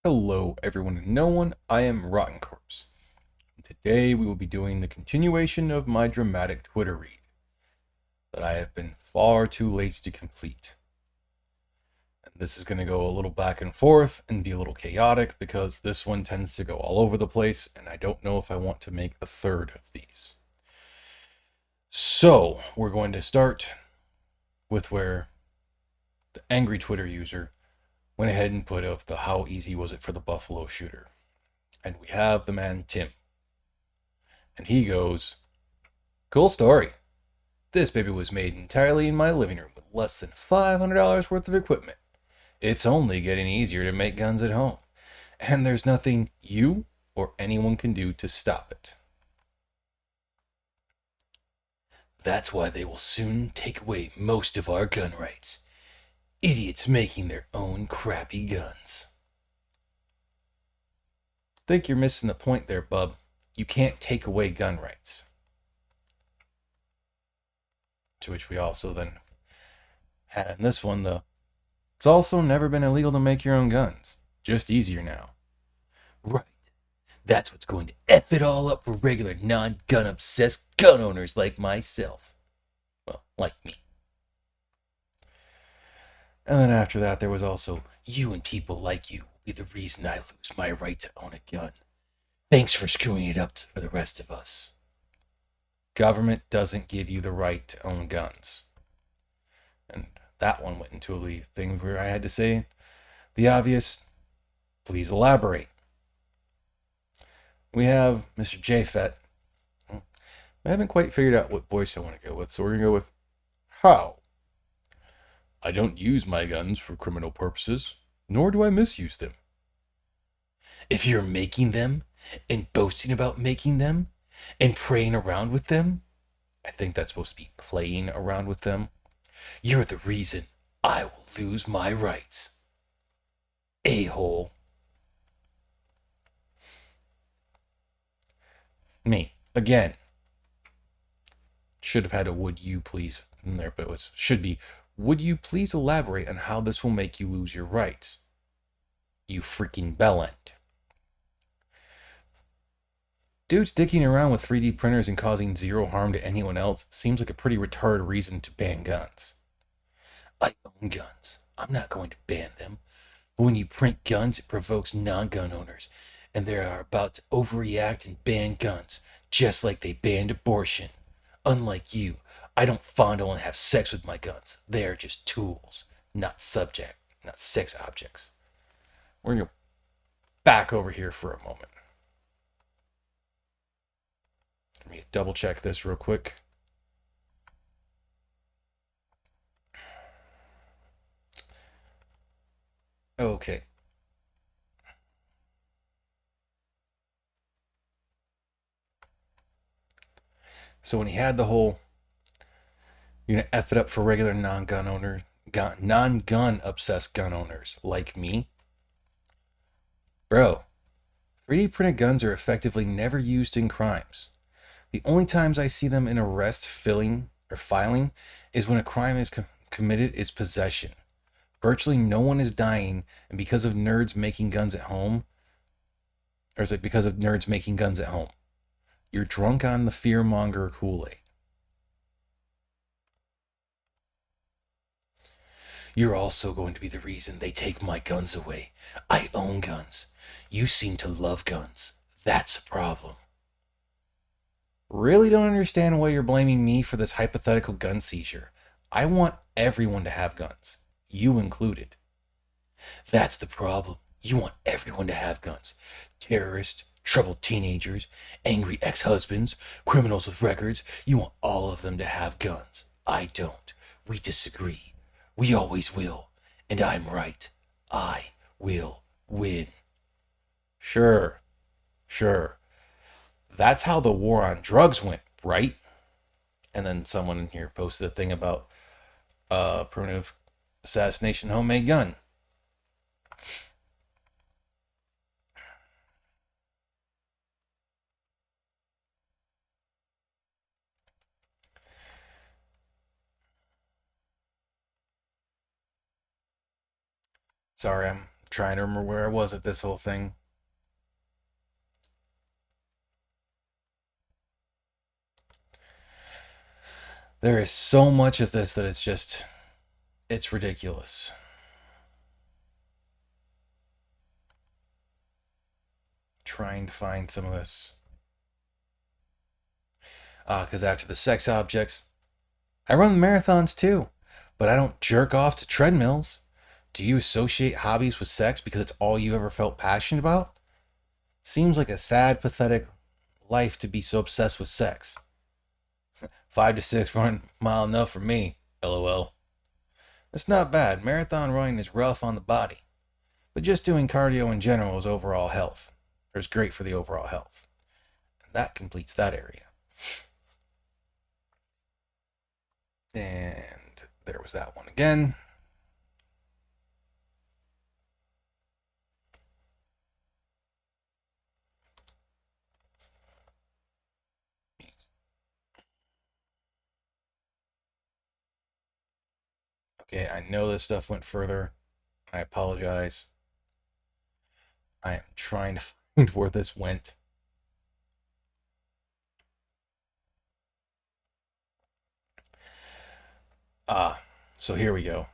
Hello, everyone and no one. I am Rotten Corpse. And today we will be doing the continuation of my dramatic Twitter read that I have been far too lazy to complete. And this is going to go a little back and forth and be a little chaotic because this one tends to go all over the place, and I don't know if I want to make a third of these. So we're going to start with where the angry Twitter user went ahead and put of the how easy was it for the Buffalo shooter. And we have the man Tim. And he goes, "Cool story. This baby was made entirely in my living room with less than $500 worth of equipment. It's only getting easier to make guns at home, and there's nothing you or anyone can do to stop it. That's why they will soon take away most of our gun rights. Idiots making their own crappy guns." Think you're missing the point there, bub. You can't take away gun rights. To which we also then had in this one it's also never been illegal to make your own guns. Just easier now. Right. That's what's going to F it all up for regular non-gun obsessed gun owners like myself. Well, like me. And then after that, there was also, "You and people like you will be the reason I lose my right to own a gun. Thanks for screwing it up for the rest of us." Government doesn't give you the right to own guns. And that one went into a thing where I had to say the obvious, "Please elaborate." We have Mr. Jfet. I haven't quite figured out what voice I want to go with, so we're going to go with, "How? I don't use my guns for criminal purposes, nor do I misuse them." If you're making them, and boasting about making them, and praying around with them, I think that's supposed to be playing around with them, you're the reason I will lose my rights. A-hole. Me. Again. Should have had a "would you please" in there, but should be, "Would you please elaborate on how this will make you lose your rights? You freaking bellend." Dudes dicking around with 3D printers and causing zero harm to anyone else seems like a pretty retarded reason to ban guns. I own guns. I'm not going to ban them. But when you print guns, it provokes non-gun owners, and they are about to overreact and ban guns, just like they banned abortion. Unlike you, I don't fondle and have sex with my guns. They are just tools, not sex objects. We're going to go back over here for a moment. Let me double check this real quick. Okay. So when he had the whole, "You're gonna F it up for regular non-gun owners, non-gun obsessed gun owners like me." Bro, 3D printed guns are effectively never used in crimes. The only times I see them in arrest filing is when a crime is committed is possession. Virtually no one is dying, and because of nerds making guns at home, or is it because of nerds making guns at home? You're drunk on the fearmonger Kool-Aid. You're also going to be the reason they take my guns away. I own guns. You seem to love guns. That's a problem. Really don't understand why you're blaming me for this hypothetical gun seizure. I want everyone to have guns, you included. That's the problem. You want everyone to have guns. Terrorists, troubled teenagers, angry ex-husbands, criminals with records. You want all of them to have guns. I don't. We disagree. We always will. And I'm right. I will win. Sure, sure. That's how the war on drugs went, right? And then someone in here posted a thing about primitive assassination homemade gun. Sorry, I'm Trying to remember where I was at this whole thing. There is so much of this that it's ridiculous. Trying to find some of this. Because after the sex objects, I run marathons too, but I don't jerk off to treadmills. Do you associate hobbies with sex because it's all you ever felt passionate about? Seems like a sad, pathetic life to be so obsessed with sex. 5 to 6 run mile enough for me, lol. It's not bad. Marathon running is rough on the body, but just doing cardio in general is overall health. It's great for the overall health. And that completes that area. And there was that one again. Okay, I know this stuff went further. I apologize. I am trying to find where this went. So here we go.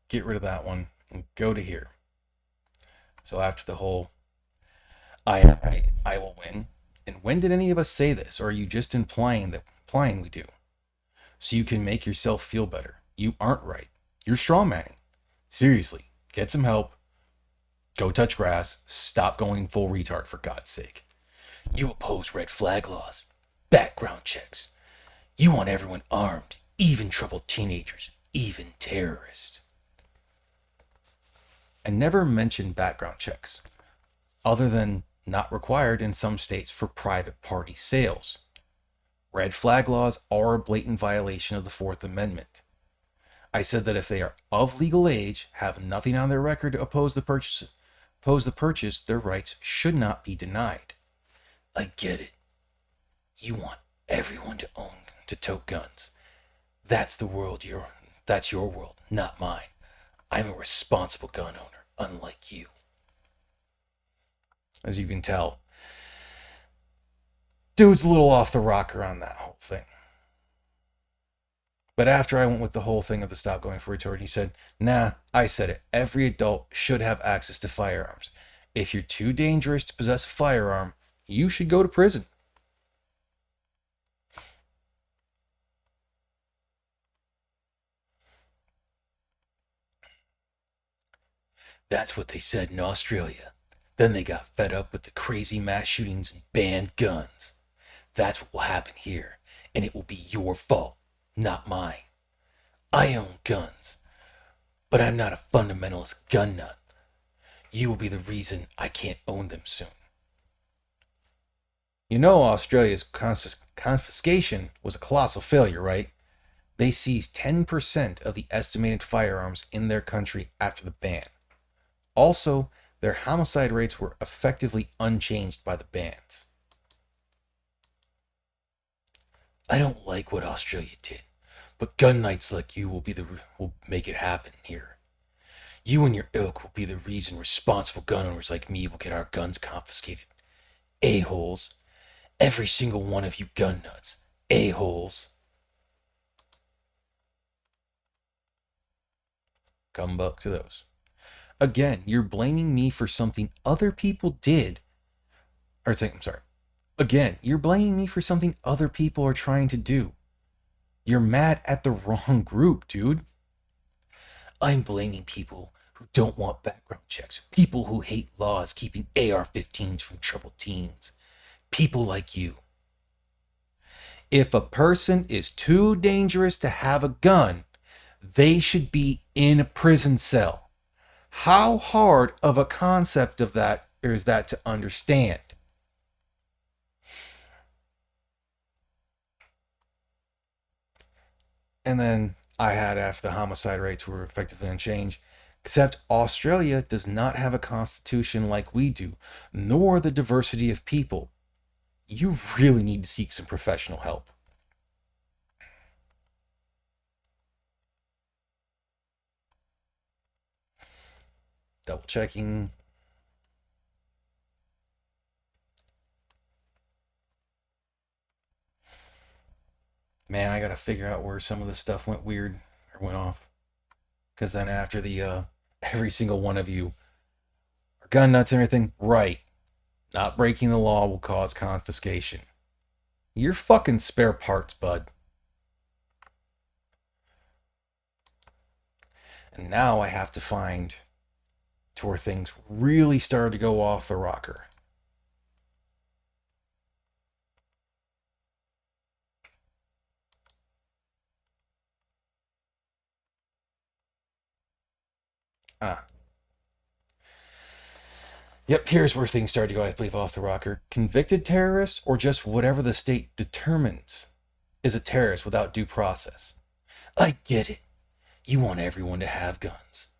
Get rid of that one and go to here. So after the whole I will win. And when did any of us say this? Or are you just implying we do? So you can make yourself feel better. You aren't right. You're strawmanning. Seriously, get some help. Go touch grass. Stop going full retard, for God's sake. You oppose red flag laws, background checks. You want everyone armed, even troubled teenagers, even terrorists. And never mention background checks, other than not required in some states for private party sales. Red flag laws are a blatant violation of the Fourth Amendment. I said that if they are of legal age, have nothing on their record to oppose the purchase, their rights should not be denied. I get it. You want everyone to tote guns. That's your world, not mine. I'm a responsible gun owner, unlike you. As you can tell, dude's a little off the rocker on that whole thing. But after I went with the whole thing of the stop going for retort, he said, nah, I said it. Every adult should have access to firearms. If you're too dangerous to possess a firearm, you should go to prison. That's what they said in Australia. Then they got fed up with the crazy mass shootings and banned guns. That's what will happen here, and it will be your fault, not mine. I own guns, but I'm not a fundamentalist gun nut. You will be the reason I can't own them soon. You know Australia's confiscation was a colossal failure, right? They seized 10% of the estimated firearms in their country after the ban. Also, their homicide rates were effectively unchanged by the bans. I don't like what Australia did, but gun knights like you will make it happen here. You and your ilk will be the reason responsible gun owners like me will get our guns confiscated. A-holes. Every single one of you gun nuts. A-holes. Come back to those. Again, you're blaming me for something other people did. I'm sorry. Again, you're blaming me for something other people are trying to do. You're mad at the wrong group, dude. I'm blaming people who don't want background checks. People who hate laws keeping AR-15s from troubled teens. People like you. If a person is too dangerous to have a gun, they should be in a prison cell. How hard of a concept of that is that to understand? And then I had after the homicide rates were effectively unchanged, except Australia does not have a constitution like we do, nor the diversity of people. You really need to seek some professional help. Double checking. Man, I gotta figure out where some of this stuff went weird or went off. Because then after the every single one of you are gun nuts and everything, right? Not breaking the law will cause confiscation. You're fucking spare parts, bud. And now I have to find to where things really started to go off the rocker. Ah. Yep, here's where things started to go, I believe, off the rocker. Convicted terrorists, or just whatever the state determines is a terrorist without due process. I get it. You want everyone to have guns.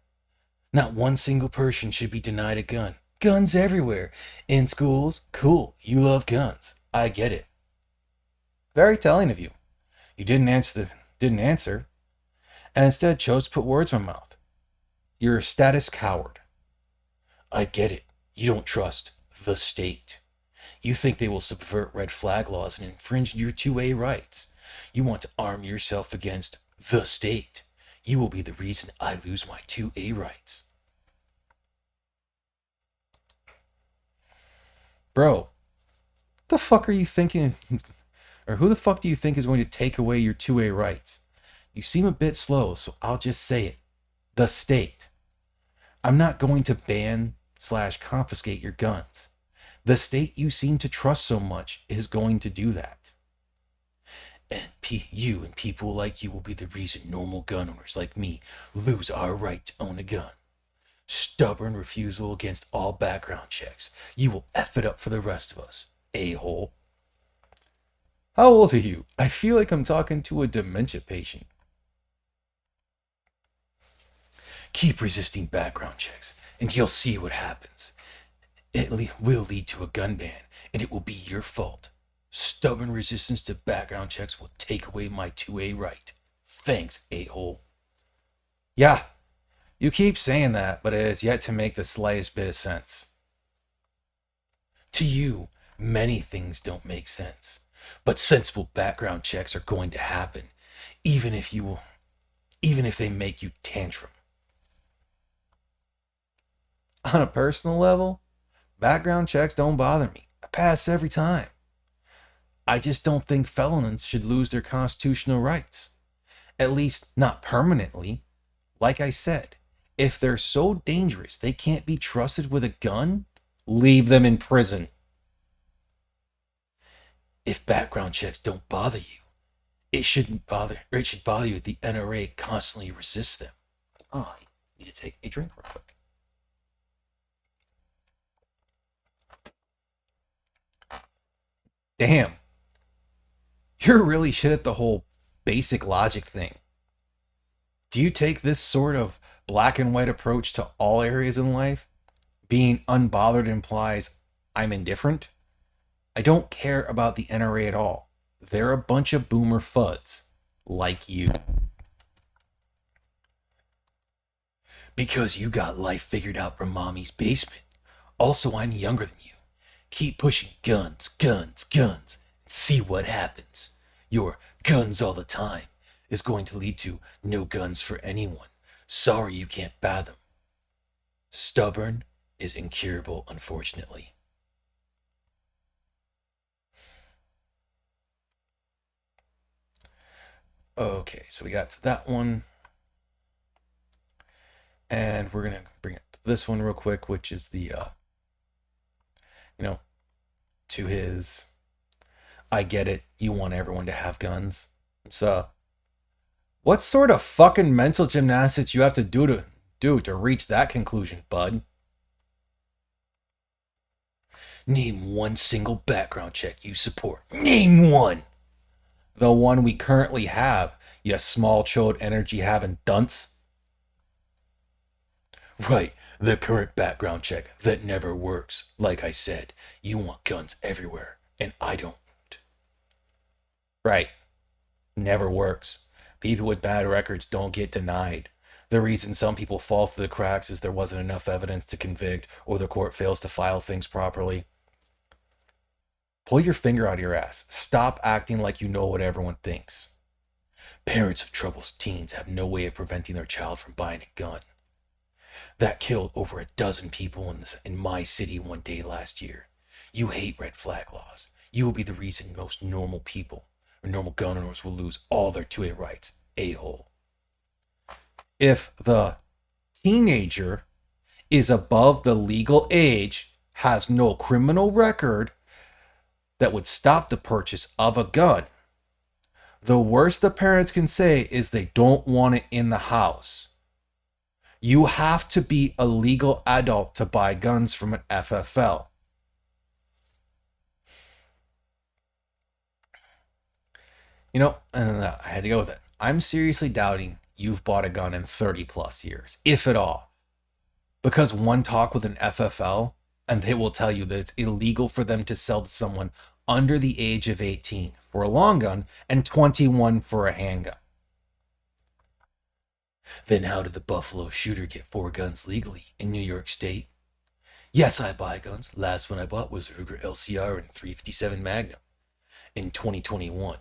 Not one single person should be denied a gun. Guns everywhere. In schools, cool. You love guns. I get it. Very telling of you. You didn't answer, and instead chose to put words in my mouth. You're a status coward. I get it. You don't trust the state. You think they will subvert red flag laws and infringe your 2A rights. You want to arm yourself against the state. You will be the reason I lose my 2A rights. Bro, the fuck are you thinking? Or who the fuck do you think is going to take away your 2A rights? You seem a bit slow, so I'll just say it. The state. I'm not going to ban / confiscate your guns. The state you seem to trust so much is going to do that. And you and people like you will be the reason normal gun owners like me lose our right to own a gun. Stubborn refusal against all background checks. You will F it up for the rest of us, a-hole. How old are you? I feel like I'm talking to a dementia patient. Keep resisting background checks, and you'll see what happens. It will lead to a gun ban, and it will be your fault. Stubborn resistance to background checks will take away my 2A right. Thanks, a-hole. Yeah, you keep saying that, but it has yet to make the slightest bit of sense. To you, many things don't make sense, but sensible background checks are going to happen, even if they make you tantrum. On a personal level, background checks don't bother me. I pass every time. I just don't think felons should lose their constitutional rights. At least not permanently. Like I said, if they're so dangerous they can't be trusted with a gun, leave them in prison. If background checks don't bother you, it should bother you that the NRA constantly resists them. Oh, I need to take a drink real quick. Damn. You're really shit at the whole basic logic thing. Do you take this sort of black and white approach to all areas in life? Being unbothered implies I'm indifferent? I don't care about the NRA at all. They're a bunch of boomer fuds. Like you. Because you got life figured out from mommy's basement. Also, I'm younger than you. Keep pushing guns, guns, guns, and see what happens. Your guns all the time is going to lead to no guns for anyone. Sorry you can't fathom. Stubborn is incurable, unfortunately. Okay, so we got to that one. And we're going to bring it to this one real quick, which is the, to his, I get it, you want everyone to have guns. So, what sort of fucking mental gymnastics you have to do to reach that conclusion, bud? Name one single background check you support. Name one! The one we currently have, you small chode energy having dunce. Right, the current background check that never works. Like I said, you want guns everywhere, and I don't. Right, never works. People with bad records don't get denied. The reason some people fall through the cracks is there wasn't enough evidence to convict, or the court fails to file things properly. Pull your finger out of your ass. Stop acting like you know what everyone thinks. Parents of troubled teens have no way of preventing their child from buying a gun. That killed over a dozen people in my city one day last year. You hate red flag laws. You will be the reason most normal people or normal gun owners will lose all their 2A rights. A-hole. If the teenager is above the legal age, has no criminal record that would stop the purchase of a gun, the worst the parents can say is they don't want it in the house. You have to be a legal adult to buy guns from an FFL. You know, and I had to go with it. I'm seriously doubting you've bought a gun in 30 plus years, if at all. Because one talk with an FFL, and they will tell you that it's illegal for them to sell to someone under the age of 18 for a long gun and 21 for a handgun. Then how did the Buffalo shooter get 4 guns legally in New York State? Yes, I buy guns. Last one I bought was a Ruger LCR and 357 Magnum. In 2021,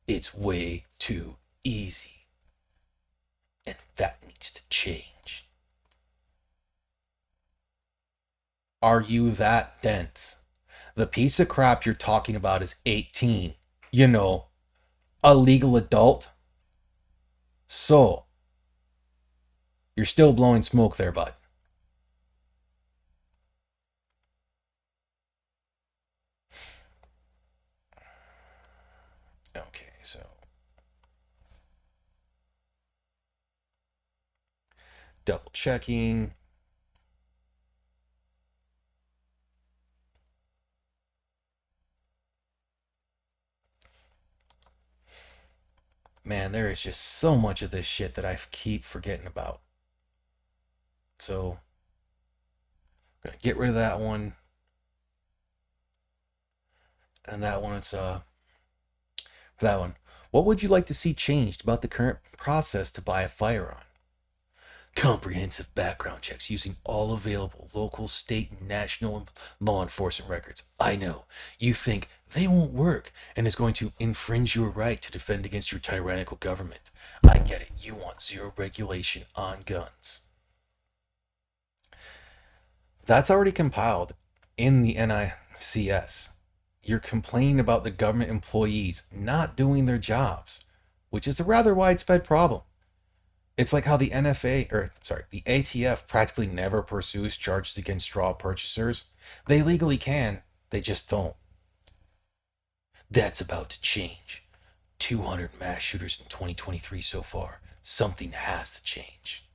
it's way too easy. And that needs to change. Are you that dense? The piece of crap you're talking about is 18. You know, a legal adult. So, you're still blowing smoke there, bud. Okay, so double checking. Man, there is just so much of this shit that I keep forgetting about. So, I'm gonna get rid of that one. And that one, it's for that one. What would you like to see changed about the current process to buy a firearm? Comprehensive background checks using all available local, state, and national law enforcement records. I know. You think they won't work and is going to infringe your right to defend against your tyrannical government. I get it. You want zero regulation on guns. That's already compiled in the NICS. You're complaining about the government employees not doing their jobs, which is a rather widespread problem. It's like how the the ATF practically never pursues charges against straw purchasers. They legally can, they just don't. That's about to change. 200 mass shooters in 2023 so far. Something has to change.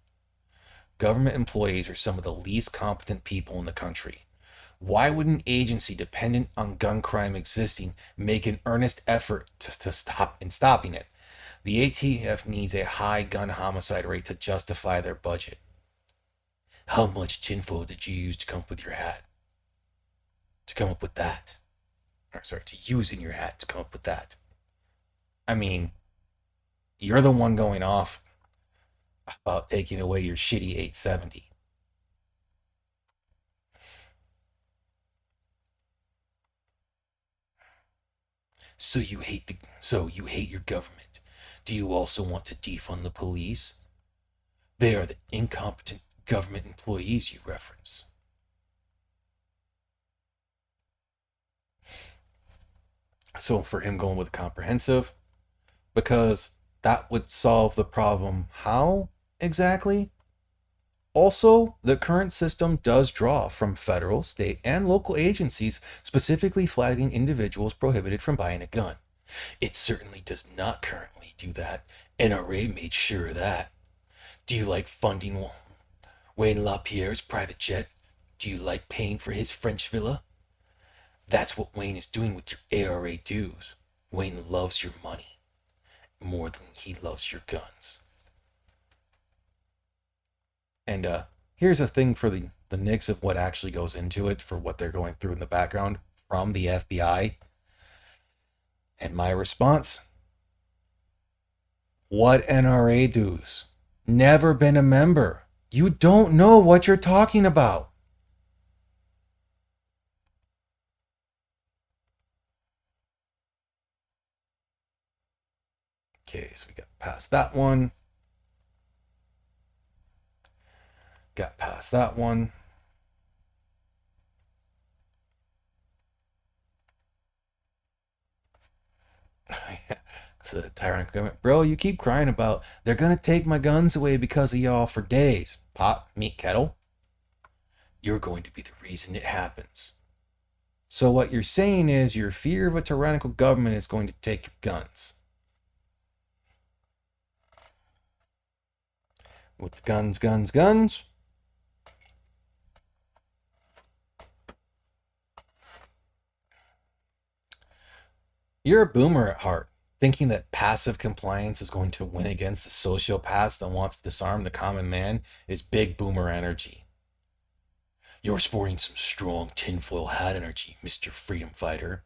Government employees are some of the least competent people in the country. Why would an agency dependent on gun crime existing make an earnest effort to stop in stopping it? The ATF needs a high gun homicide rate to justify their budget. How much tinfoil did you use to come up with your hat? To come up with that? To use in your hat to come up with that. I mean, you're the one going off about taking away your shitty 870. So you hate your government. Do you also want to defund the police? They are the incompetent government employees you reference. So for him going with comprehensive, because that would solve the problem. How exactly? Also, the current system does draw from federal, state, and local agencies specifically flagging individuals prohibited from buying a gun. It certainly does not currently do that. NRA made sure of that. Do you like funding Wayne LaPierre's private jet? Do you like paying for his French villa? That's what Wayne is doing with your ARA dues. Wayne loves your money more than he loves your guns. And here's a thing for the nicks of what actually goes into it, for what they're going through in the background from the FBI. And my response: what NRA dues? Never been a member. You don't know what you're talking about. Okay, so we got past that one. Got past that one. It's a tyrannical government. Bro, you keep crying about they're gonna take my guns away because of y'all for days. Pot, meat kettle. You're going to be the reason it happens. So what you're saying is your fear of a tyrannical government is going to take your guns. With the guns, guns, guns. You're a boomer at heart, thinking that passive compliance is going to win against the sociopath that wants to disarm the common man is big boomer energy. You're sporting some strong tinfoil hat energy, Mr. Freedom Fighter.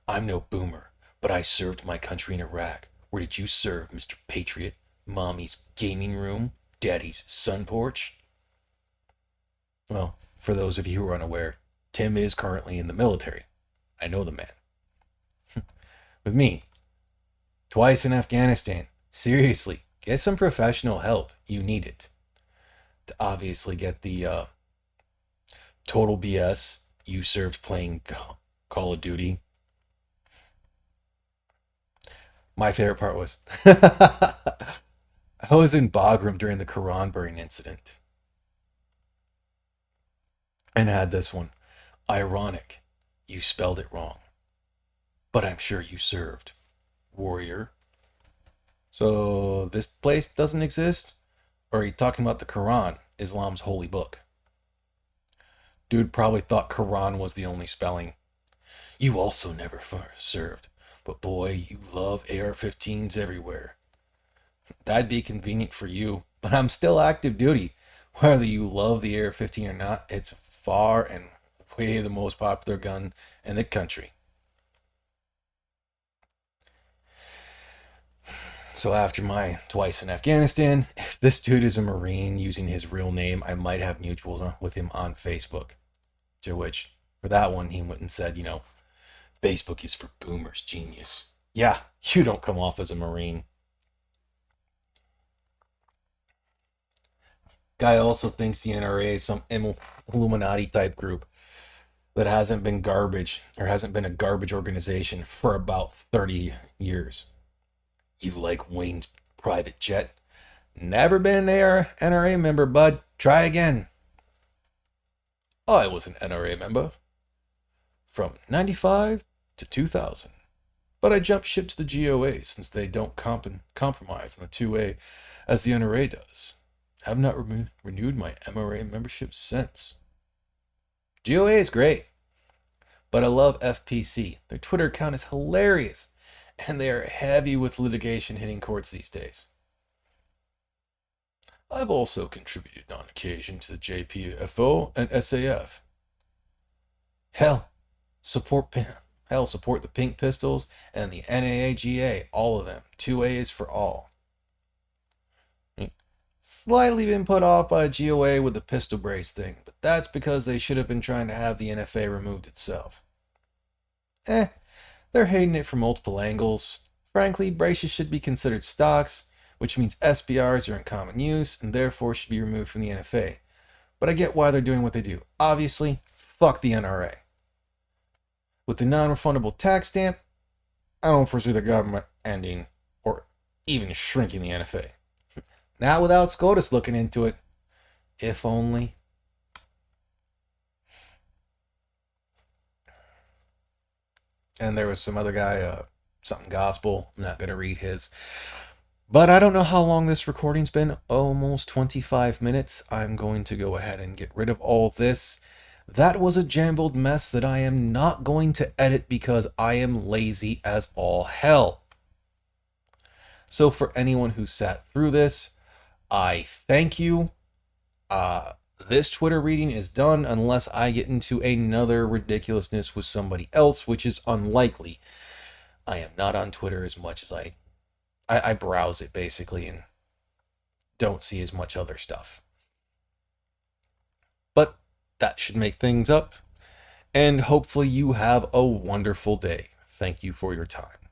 I'm no boomer, but I served my country in Iraq. Where did you serve, Mr. Patriot? Mommy's gaming room? Daddy's sun porch? Well, for those of you who are unaware, Tim is currently in the military. I know the man. With me, twice in Afghanistan. Seriously, get some professional help. You need it. To obviously get the total BS you served playing Call of Duty. My favorite part was I was in Bagram during the Quran burning incident and had this one. Ironic, you spelled it wrong, but I'm sure you served. Warrior. So this place doesn't exist? Or are you talking about the Quran, Islam's holy book? Dude probably thought Quran was the only spelling. You also never served, but boy, you love AR-15s everywhere. That'd be convenient for you, but I'm still active duty. Whether you love the AR-15 or not, it's far and way the most popular gun in the country. So after my twice in Afghanistan, if this dude is a Marine using his real name, I might have mutuals with him on Facebook. To which, for that one, he went and said, Facebook is for boomers, genius. Yeah, you don't come off as a Marine. Guy also thinks the NRA is some Illuminati type group that hasn't been garbage or hasn't been a garbage organization for about 30 years. You like Wayne's private jet? Never been an NRA member, bud. Try again. I was an NRA member from 95 to 2000. But I jumped ship to the GOA since they don't compromise on the 2A as the NRA does. Have not renewed my MRA membership since. GOA is great, but I love FPC. Their Twitter account is hilarious, and they are heavy with litigation hitting courts these days. I've also contributed on occasion to the JPFO and SAF. Hell, support the Pink Pistols and the NAAGA, all of them. 2A is for all. Slightly been put off by GOA with the pistol brace thing, but that's because they should have been trying to have the NFA removed itself. They're hating it from multiple angles. Frankly, braces should be considered stocks, which means SBRs are in common use and therefore should be removed from the NFA. But I get why they're doing what they do. Obviously, fuck the NRA. With the non-refundable tax stamp, I don't foresee the government ending or even shrinking the NFA. Not without SCOTUS looking into it. If only. And there was some other guy, something gospel. I'm not going to read his. But I don't know how long this recording's been. Almost 25 minutes. I'm going to go ahead and get rid of all this. That was a jumbled mess that I am not going to edit because I am lazy as all hell. So for anyone who sat through this, I thank you. This Twitter reading is done unless I get into another ridiculousness with somebody else, which is unlikely. I am not on Twitter as much as I browse it basically and don't see as much other stuff. But that should make things up, and hopefully you have a wonderful day. Thank you for your time.